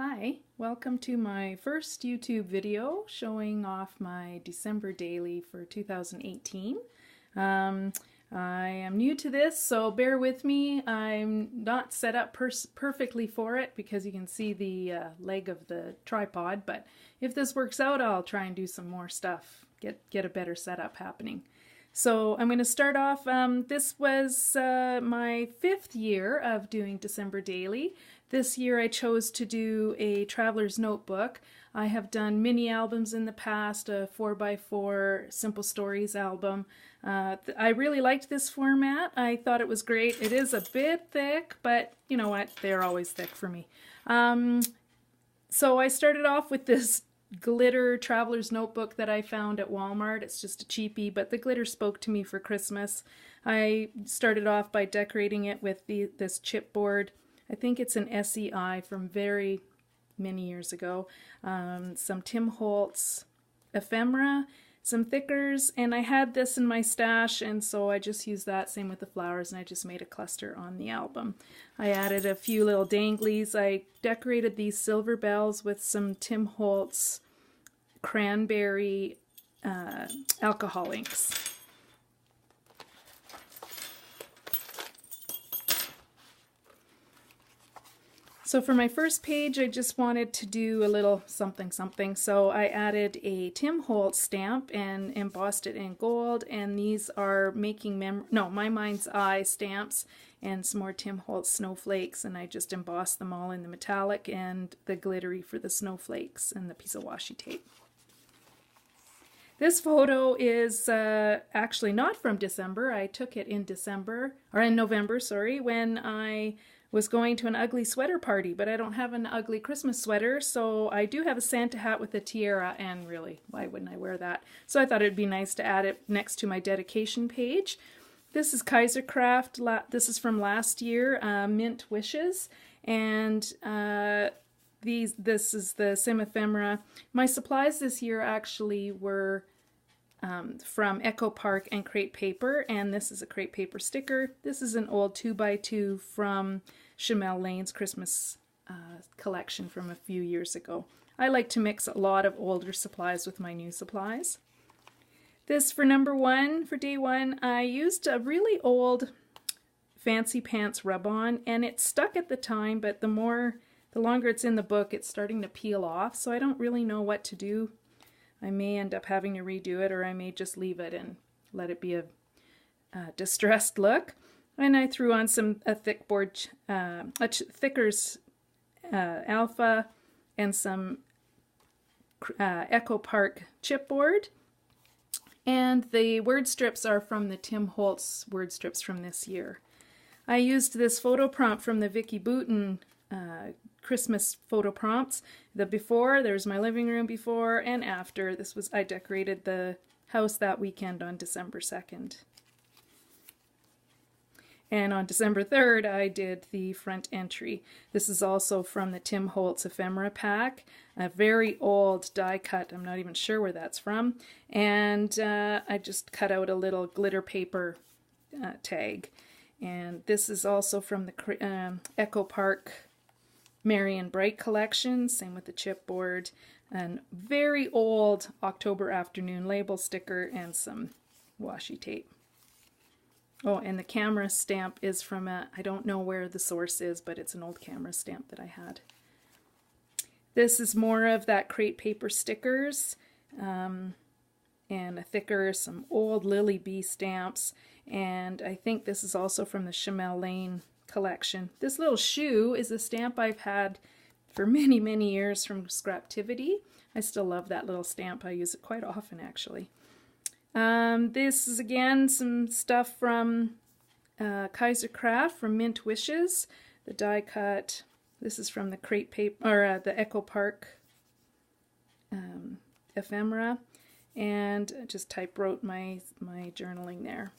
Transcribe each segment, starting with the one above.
Hi, welcome to my first YouTube video showing off my December daily for 2018. I am new to this, so bear with me. I'm not set up perfectly for it because you can see the leg of the tripod, but if this works out, I'll try and do some more stuff, get a better setup happening. So I'm going to start off, this was my 5th year of doing December Daily. This year I chose to do a traveler's notebook. I have done mini albums in the past, a 4x4 Simple Stories album. I really liked this format. I thought it was great. It is a bit thick, but you know what, they're always thick for me. So I started off with this glitter traveler's notebook that I found at Walmart. It's just a cheapie, but the glitter spoke to me for Christmas. I started off by decorating it with this chipboard. I think it's an SEI from very many years ago. Some Tim Holtz ephemera, some thickers, and I had this in my stash, and so I just used that. Same with the flowers, and I just made a cluster on the album. I added a few little danglies. I decorated these silver bells with some Tim Holtz cranberry alcohol inks. So for my first page, I just wanted to do a little something something. So I added a Tim Holtz stamp and embossed it in gold. And these are My Mind's Eye stamps and some more Tim Holtz snowflakes. And I just embossed them all in the metallic and the glittery for the snowflakes and the piece of washi tape. This photo is actually not from December. I took it in November, sorry, when I was going to an ugly sweater party, but I don't have an ugly Christmas sweater, so I do have a Santa hat with a tiara, and really, why wouldn't I wear that? So I thought it'd be nice to add it next to my dedication page. This is Kaisercraft. This is from last year, Mint Wishes, and this is the Sim Ephemera. My supplies this year actually were from Echo Park and Crate Paper, and this is a Crate Paper sticker. This is an old 2x2 from Shamel Lane's Christmas collection from a few years ago. I like to mix a lot of older supplies with my new supplies. This for number 1, for day 1, I used a really old Fancy Pants rub-on, and it stuck at the time, but the longer it's in the book, it's starting to peel off, so I don't really know what to do. I may end up having to redo it, or I may just leave it and let it be a distressed look. And I threw on a Thickers Alpha and some Echo Park chipboard. And the word strips are from the Tim Holtz word strips from this year. I used this photo prompt from the Vicki Boutin Christmas photo prompts. The before, there's my living room before, and after. I decorated the house that weekend on December 2nd. And on December 3rd, I did the front entry. This is also from the Tim Holtz ephemera pack, a very old die cut. I'm not even sure where that's from. And I just cut out a little glitter paper tag. And this is also from the Echo Park Merry and Bright collection, same with the chipboard, and very old October Afternoon label sticker and some washi tape. Oh, and the camera stamp is from I don't know where the source is, but it's an old camera stamp that I had. This is more of that Crate Paper stickers, and a thicker, some old Lily Bee stamps, and I think this is also from the Shamel Lane collection. This little shoe is a stamp I've had for many, many years from Scraptivity. I still love that little stamp. I use it quite often, actually. This is again some stuff from Kaisercraft from Mint Wishes, the die cut. This is from the Crate Paper, or the Echo Park ephemera, and I just typewrote my journaling there.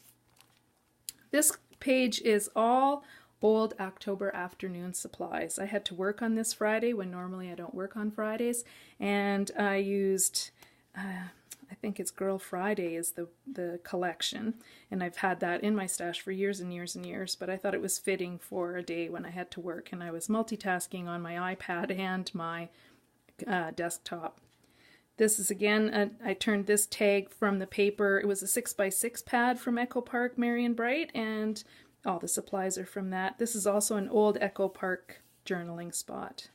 This page is all old October Afternoon supplies. I had to work on this Friday when normally I don't work on Fridays, and I used, I I think it's Girl Friday is the collection, and I've had that in my stash for years and years and years, but I thought it was fitting for a day when I had to work and I was multitasking on my iPad and my desktop. This is again, I turned this tag from the paper. It was a 6x6 pad from Echo Park Marion Bright, and all the supplies are from that. This is also an old Echo Park journaling spot.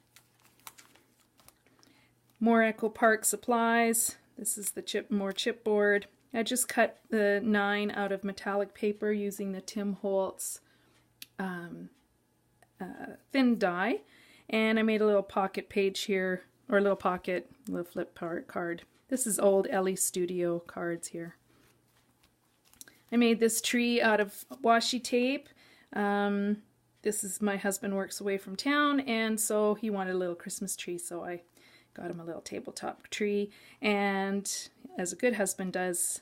More Echo Park supplies. This is the more chipboard. I just cut the 9 out of metallic paper using the Tim Holtz thin die, and I made a little pocket page here, or a little flip part card. This is old Ellie Studio cards here. I made this tree out of washi tape. This is my husband works away from town, and so he wanted a little Christmas tree, so I got him a little tabletop tree, and as a good husband does,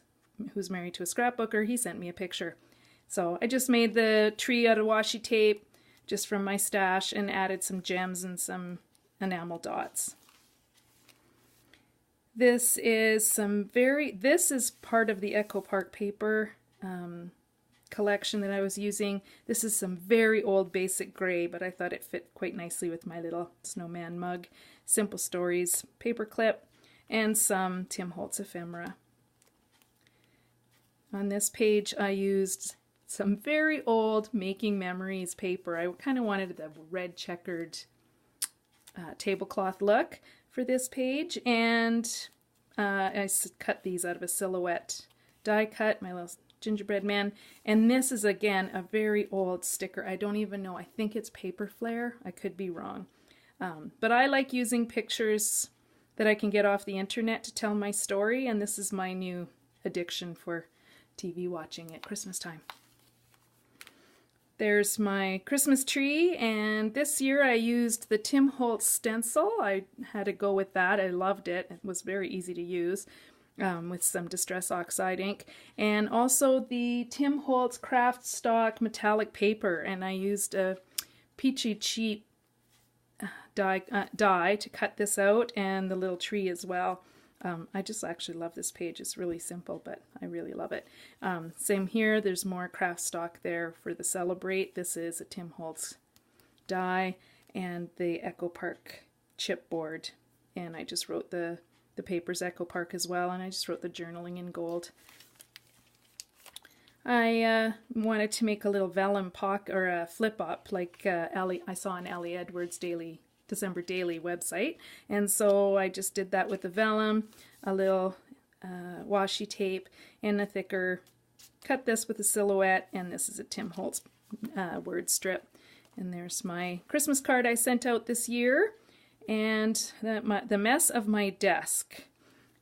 who's married to a scrapbooker, he sent me a picture. So I just made the tree out of washi tape, just from my stash, and added some gems and some enamel dots. This is this is part of the Echo Park paper collection that I was using. This is some very old basic gray, but I thought it fit quite nicely with my little snowman mug. Simple Stories paper clip, and some Tim Holtz ephemera. On this page I used some very old Making Memories paper. I kind of wanted the red checkered tablecloth look for this page, and I cut these out of a silhouette die cut, my little gingerbread man. And this is again a very old sticker. I don't even know, I think it's Paper Flare, I could be wrong. But I like using pictures that I can get off the internet to tell my story, and this is my new addiction for TV watching at Christmas time. There's my Christmas tree, and this year I used the Tim Holtz stencil. I had to go with that. I loved it. It was very easy to use with some Distress Oxide ink. And also the Tim Holtz Craft Stock metallic paper, and I used a Peachy Cheap die to cut this out, and the little tree as well. I just actually love this page. It's really simple, but I really love it. Same here, there's more craft stock there for the Celebrate. This is a Tim Holtz die, and the Echo Park chipboard. And I just wrote the paper's Echo Park as well, and I just wrote the journaling in gold. I wanted to make a little vellum pocket, or a flip up, like I saw on Ellie Edwards' December Daily website, and so I just did that with the vellum, a little washi tape, and a thicker. Cut this with a silhouette, and this is a Tim Holtz word strip. And there's my Christmas card I sent out this year, and the mess of my desk,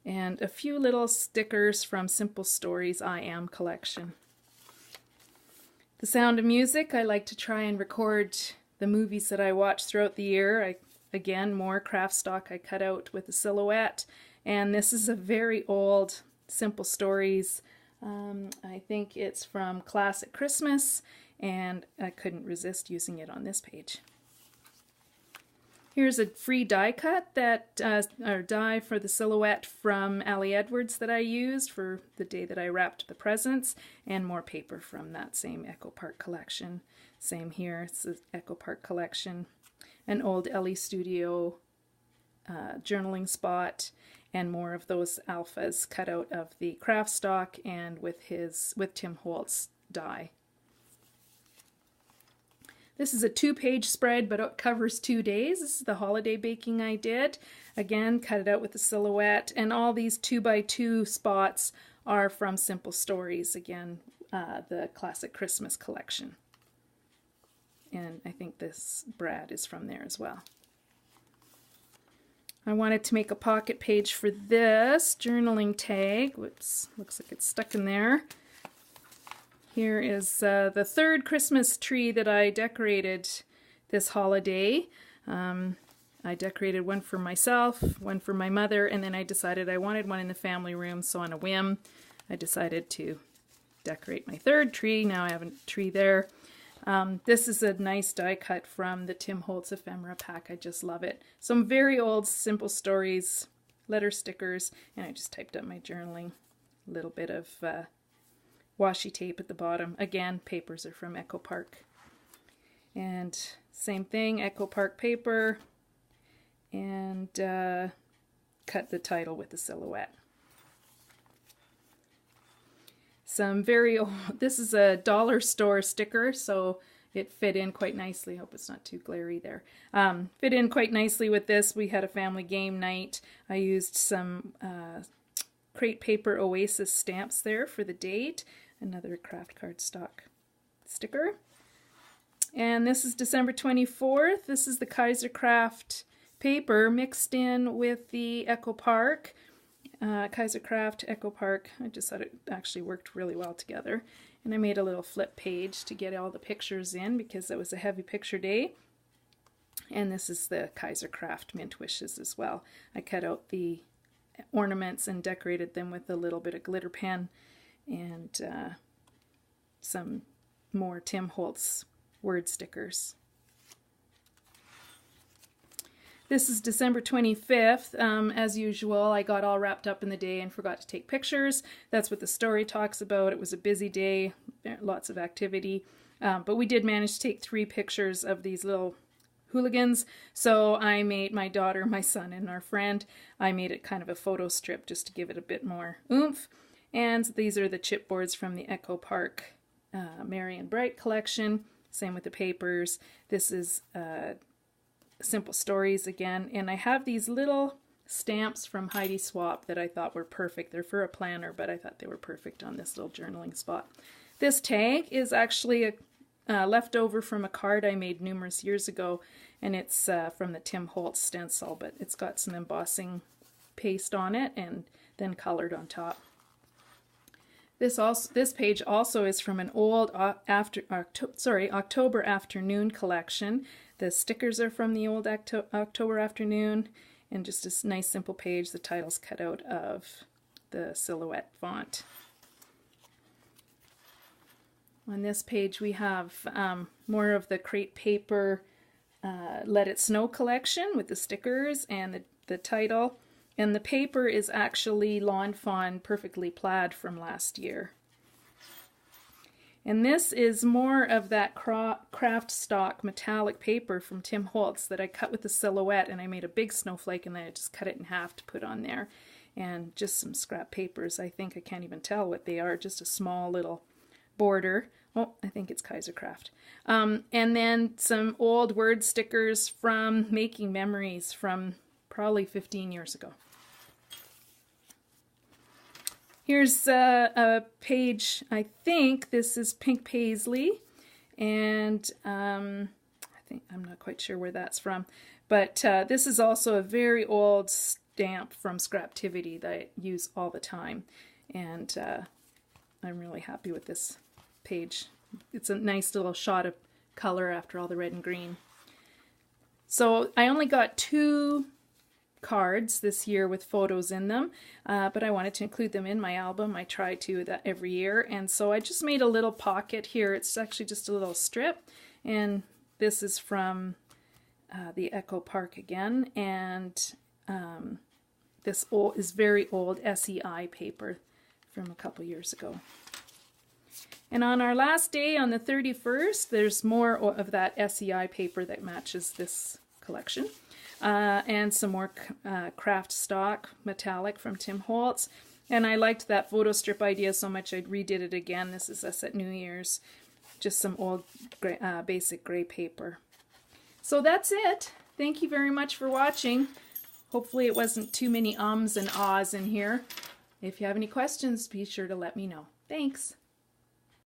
and a few little stickers from Simple Stories I Am collection. The Sound of Music, I like to try and record the movies that I watch throughout the year. Again, more craft stock I cut out with a silhouette. And this is a very old Simple Stories. I think it's from Classic Christmas, and I couldn't resist using it on this page. Here's a free die cut or die for the silhouette from Ellie Edwards that I used for the day that I wrapped the presents, and more paper from that same Echo Park collection. Same here, it's the Echo Park collection. An old Ellie Studio journaling spot, and more of those alphas cut out of the craft stock and with Tim Holtz die. This is a 2-page spread, but it covers 2 days. This is the holiday baking I did. Again, cut it out with a silhouette, and all these 2x2 spots are from Simple Stories. Again, the Classic Christmas collection. And I think this Brad is from there as well. I wanted to make a pocket page for this journaling tag. Whoops, looks like it's stuck in there. Here is the third Christmas tree that I decorated this holiday. I decorated one for myself, one for my mother, and then I decided I wanted one in the family room, so on a whim, I decided to decorate my third tree. Now I have a tree there. This is a nice die cut from the Tim Holtz ephemera pack. I just love it. Some very old Simple Stories letter stickers, and I just typed up my journaling. A little bit of washi tape at the bottom. Again, papers are from Echo Park. And same thing, Echo Park paper, and cut the title with the silhouette. Some very old, this is a dollar store sticker, so it fit in quite nicely. Hope it's not too glary there. Fit in quite nicely with this. We had a family game night. I used some Crate Paper Oasis stamps there for the date. Another craft cardstock sticker. And this is December 24th. This is the Kaisercraft paper mixed in with the Echo Park. Kaisercraft, Echo Park. I just thought it actually worked really well together. And I made a little flip page to get all the pictures in because it was a heavy picture day. And this is the Kaisercraft Mint Wishes as well. I cut out the ornaments and decorated them with a little bit of glitter pen and some more Tim Holtz word stickers. This is December 25th. As usual, I got all wrapped up in the day and forgot to take pictures. That's what the story talks about. It was a busy day, lots of activity, but we did manage to take 3 pictures of these little hooligans. So I made my daughter, my son, and our friend, I made it kind of a photo strip just to give it a bit more oomph. And these are the chipboards from the Echo Park Merry and Bright collection. Same with the papers. This is Simple Stories again. And I have these little stamps from Heidi Swapp that I thought were perfect. They're for a planner, but I thought they were perfect on this little journaling spot. This tag is actually a leftover from a card I made numerous years ago, and it's from the Tim Holtz stencil, but it's got some embossing paste on it and then colored on top. This page also is from an old October Afternoon collection. The stickers are from the old October Afternoon, and just a nice simple page. The title's cut out of the silhouette font. On this page we have more of the Crate Paper Let It Snow collection with the stickers and the title. And the paper is actually Lawn Fawn Perfectly Plaid from last year. And this is more of that craft stock metallic paper from Tim Holtz that I cut with the silhouette, and I made a big snowflake and then I just cut it in half to put on there. And just some scrap papers. I think I can't even tell what they are, just a small little border. Oh, I think it's Kaisercraft. And then some old word stickers from Making Memories from probably 15 years ago. Here's a page, I think this is Pink Paisley, and I'm not quite sure where that's from, but this is also a very old stamp from Scraptivity that I use all the time, and I'm really happy with this page. It's a nice little shot of color after all the red and green. So I only got 2 cards this year with photos in them, but I wanted to include them in my album. I try to that every year, and so I just made a little pocket here. It's actually just a little strip, and this is from the Echo Park again, and this is very old SEI paper from a couple years ago. And on our last day, on the 31st, there's more of that SEI paper that matches this collection. And some more craft stock metallic from Tim Holtz. And I liked that photo strip idea so much I redid it again. This is us at New Year's. Just some old basic gray paper. So that's it. Thank you very much for watching. Hopefully it wasn't too many ums and ahs in here. If you have any questions, be sure to let me know. Thanks.